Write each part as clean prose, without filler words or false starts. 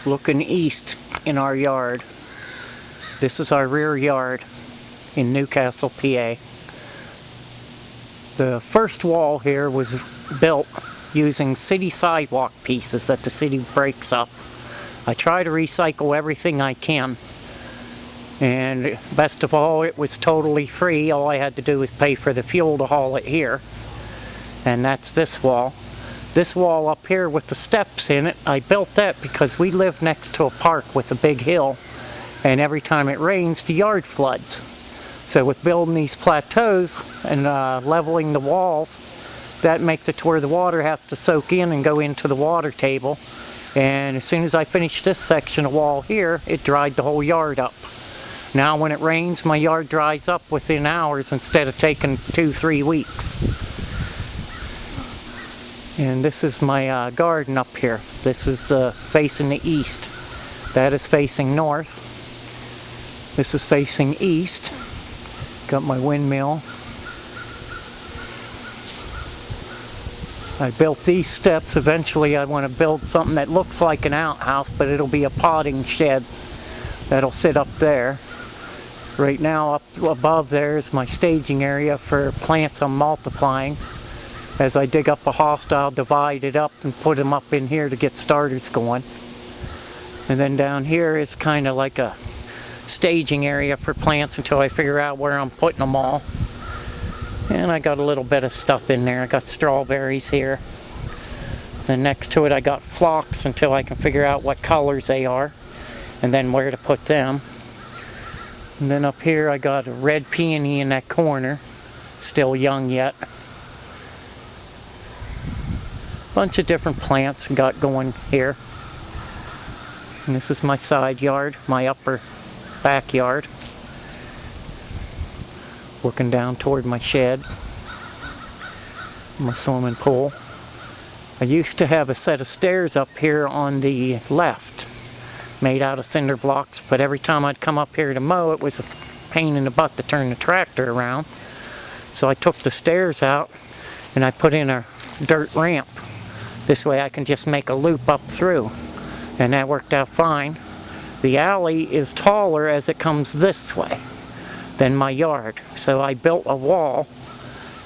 looking east in our yard. This is our rear yard in Newcastle, PA. The first wall here was built using city sidewalk pieces that the city breaks up. I try to recycle everything I can, and best of all, it was totally free. All I had to do was pay for the fuel to haul it here. And that's this wall. This wall up here with the steps in it, I built that because we live next to a park with a big hill, and every time it rains, the yard floods. So with building these plateaus and leveling the walls, that makes it to where the water has to soak in and go into the water table. And as soon as I finished this section of wall here, it dried the whole yard up. Now when it rains, my yard dries up within hours instead of taking 2-3 weeks. And this is my garden up here. This is facing the east. That is facing north. This is facing east. Got my windmill. I built these steps. Eventually I want to build something that looks like an outhouse, but it'll be a potting shed that'll sit up there. Right now up above there is my staging area for plants I'm multiplying. As I dig up a host, I'll divide it up and put them up in here to get starters going. And then down here is kind of like a staging area for plants until I figure out where I'm putting them all. And I got a little bit of stuff in there. I got strawberries here. Then next to it I got phlox until I can figure out what colors they are and then where to put them. And then up here I got a red peony in that corner, still young yet. Bunch of different plants got going here. And this is my side yard, my upper backyard. Looking down toward my shed, my swimming pool. I used to have a set of stairs up here on the left, made out of cinder blocks, but every time I'd come up here to mow, it was a pain in the butt to turn the tractor around. So I took the stairs out and I put in a dirt ramp. This way I can just make a loop up through, and that worked out fine. The alley is taller as it comes this way than my yard, so I built a wall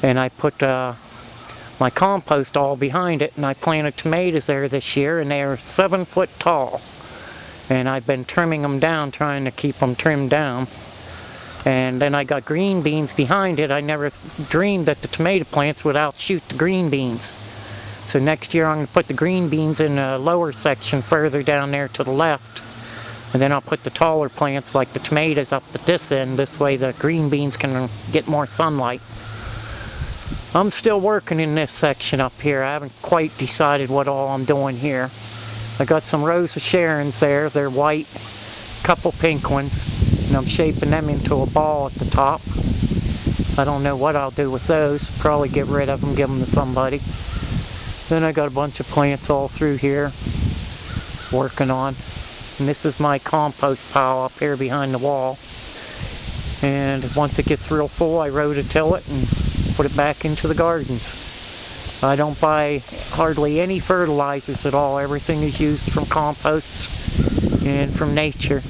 and I put my compost all behind it, and I planted tomatoes there this year, and they are 7 foot tall, and I've been trimming them down, trying to keep them trimmed down. And then I got green beans behind it. I never dreamed that the tomato plants would outshoot the green beans. So next year I'm going to put the green beans in a lower section further down there to the left. And then I'll put the taller plants like the tomatoes up at this end. This way the green beans can get more sunlight. I'm still working in this section up here. I haven't quite decided what all I'm doing here. I got some Rose of Sharons there. They're white, couple pink ones. And I'm shaping them into a ball at the top. I don't know what I'll do with those. Probably get rid of them, give them to somebody. Then I got a bunch of plants all through here working on. And this is my compost pile up here behind the wall. And once it gets real full, I rototill it and put it back into the gardens. I don't buy hardly any fertilizers at all. Everything is used from composts and from nature.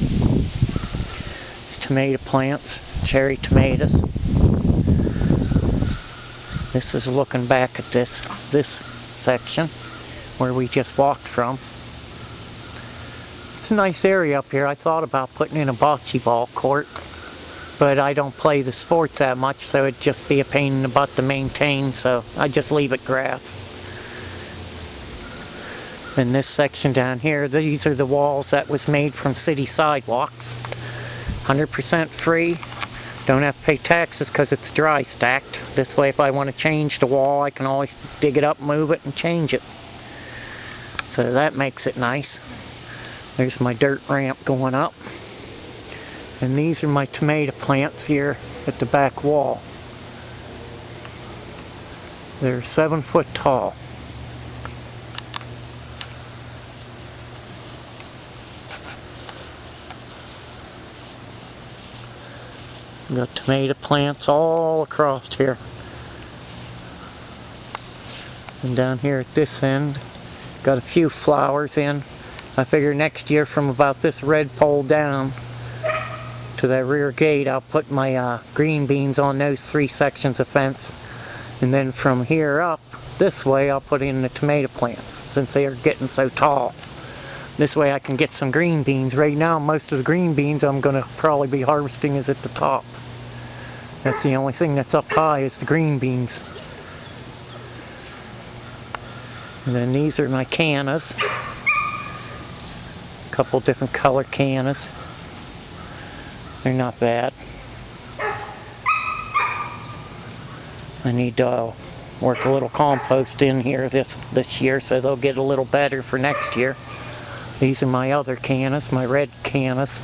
Tomato plants, cherry tomatoes. This is looking back at this section where we just walked from. It's a nice area up here. I thought about putting in a bocce ball court, but I don't play the sports that much, so it'd just be a pain in the butt to maintain, so I just leave it grass. Then this section down here, these are the walls that was made from city sidewalks. 100% free. Don't have to pay taxes because it's dry stacked. This way if I want to change the wall, I can always dig it up, move it, and change it. So that makes it nice. There's my dirt ramp going up. And these are my tomato plants here at the back wall. They're 7 foot tall. Got tomato plants all across here. And down here at this end, got a few flowers in. I figure next year from about this red pole down to that rear gate, I'll put my green beans on those 3 sections of fence. And then from here up, this way, I'll put in the tomato plants, since they are getting so tall. This way I can get some green beans. Right now, most of the green beans I'm going to probably be harvesting is at the top. That's the only thing that's up high is the green beans. And then these are my cannas. A couple different color cannas. They're not bad. I need to work a little compost in here this year so they'll get a little better for next year. These are my other cannas, my red cannas.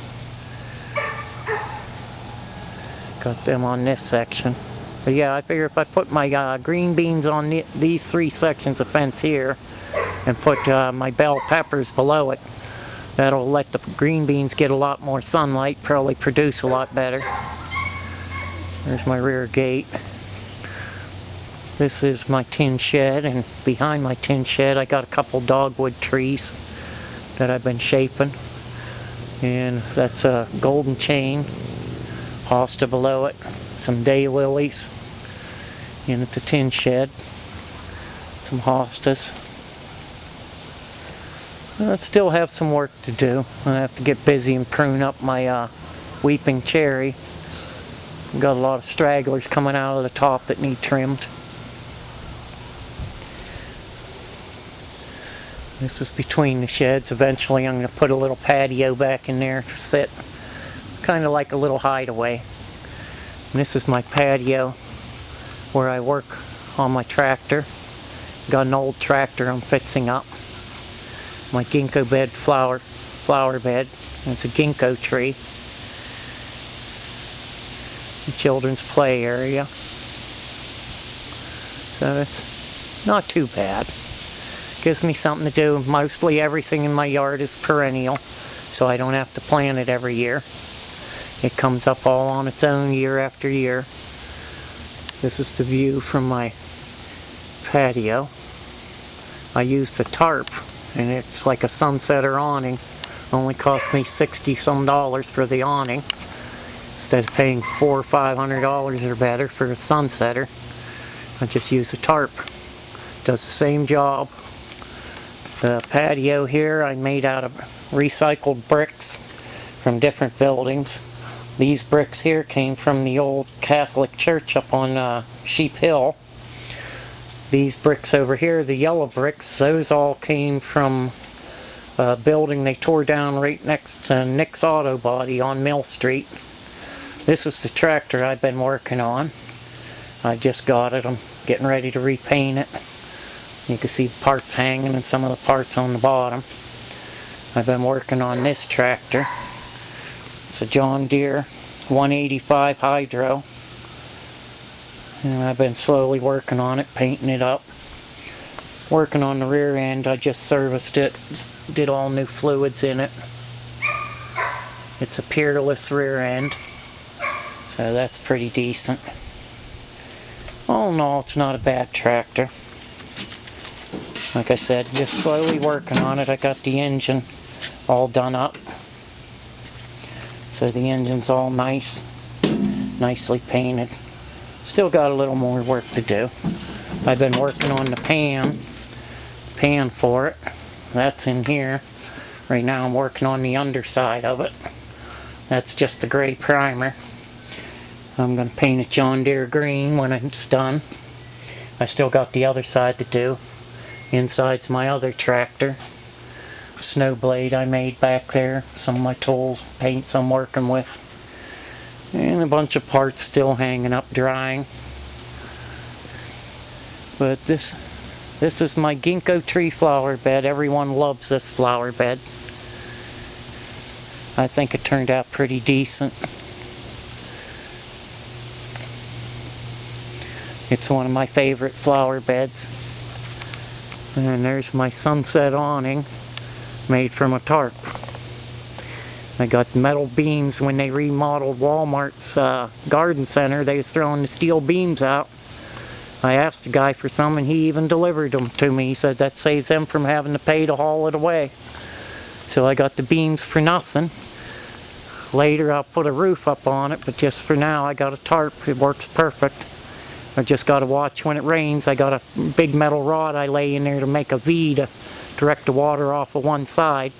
Got them on this section. But yeah, I figure if I put my green beans on these 3 sections of fence here and put my bell peppers below it, that'll let the green beans get a lot more sunlight, probably produce a lot better. There's my rear gate. This is my tin shed, and behind my tin shed I got a couple dogwood trees that I've been shaping. And that's a golden chain, hosta below it, some daylilies in at the tin shed, some hostas. I still have some work to do. I have to get busy and prune up my weeping cherry. Got a lot of stragglers coming out of the top that need trimmed. This is between the sheds. Eventually I'm going to put a little patio back in there to sit. Kind of like a little hideaway. And this is my patio where I work on my tractor. Got an old tractor I'm fixing up. My ginkgo bed flower bed. It's a ginkgo tree. The children's play area. So it's not too bad. Gives me something to do. Mostly everything in my yard is perennial, so I don't have to plant it every year. It comes up all on its own year after year. This is the view from my patio. I used a tarp, and it's like a sunsetter awning. Only cost me $60 some for the awning, instead of paying $400 or $500 or better for a sunsetter. I just use a tarp. Does the same job. The patio here I made out of recycled bricks from different buildings. These bricks here came from the old Catholic church up on Sheep Hill. These bricks over here, the yellow bricks, those all came from a building they tore down right next to Nick's Auto Body on Mill Street. This is the tractor I've been working on. I just got it. I'm getting ready to repaint it. You can see the parts hanging and some of the parts on the bottom. I've been working on this tractor. It's a John Deere 185 Hydro. And I've been slowly working on it, painting it up. Working on the rear end, I just serviced it. Did all new fluids in it. It's a Peerless rear end, so that's pretty decent. All in all, it's not a bad tractor. Like I said, just slowly working on it. I got the engine all done up. So the engine's all nicely painted. Still got a little more work to do. I've been working on the pan for it. That's in here. Right now I'm working on the underside of it. That's just the gray primer. I'm going to paint it John Deere green when it's done. I still got the other side to do. Inside's my other tractor. Snow blade I made back there. Some of my tools, paints I'm working with. And a bunch of parts still hanging up drying. But this is my ginkgo tree flower bed. Everyone loves this flower bed. I think it turned out pretty decent. It's one of my favorite flower beds. And there's my sunset awning made from a tarp. I got metal beams. When they remodeled Walmart's garden center, they was throwing the steel beams out. I asked the guy for some and he even delivered them to me. He said that saves them from having to pay to haul it away. So I got the beams for nothing. Later I'll put a roof up on it, but just for now I got a tarp. It works perfect. I just got to watch when it rains. I got a big metal rod I lay in there to make a V to direct the water off of one side.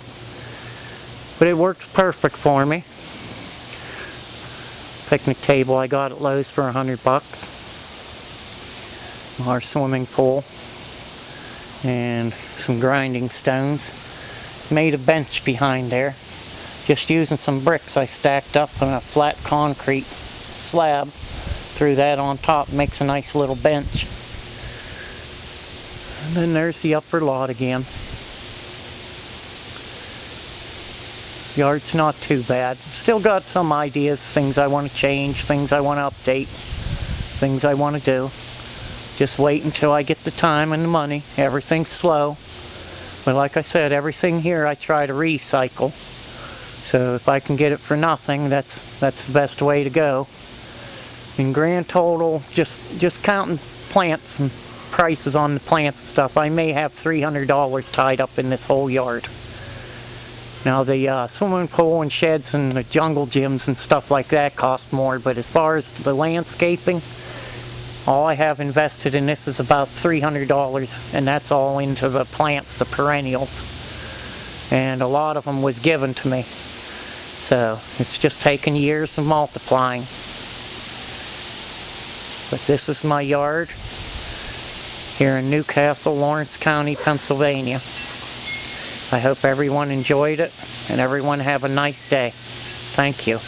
But it works perfect for me. Picnic table I got at Lowe's for $100. Our swimming pool. And some grinding stones. Made a bench behind there. Just using some bricks I stacked up on a flat concrete slab. Threw that on top, makes a nice little bench. And then there's the upper lot again. Yard's not too bad. Still got some ideas, things I want to change, things I want to update, things I want to do. Just wait until I get the time and the money. Everything's slow. But like I said, everything here I try to recycle. So if I can get it for nothing, that's the best way to go. In grand total, just counting plants and prices on the plants and stuff, I may have $300 tied up in this whole yard. Now the swimming pool and sheds and the jungle gyms and stuff like that cost more, but as far as the landscaping, all I have invested in this is about $300, and that's all into the plants, the perennials. And a lot of them was given to me. So it's just taken years of multiplying. But this is my yard here in Newcastle, Lawrence County, Pennsylvania. I hope everyone enjoyed it and everyone have a nice day. Thank you.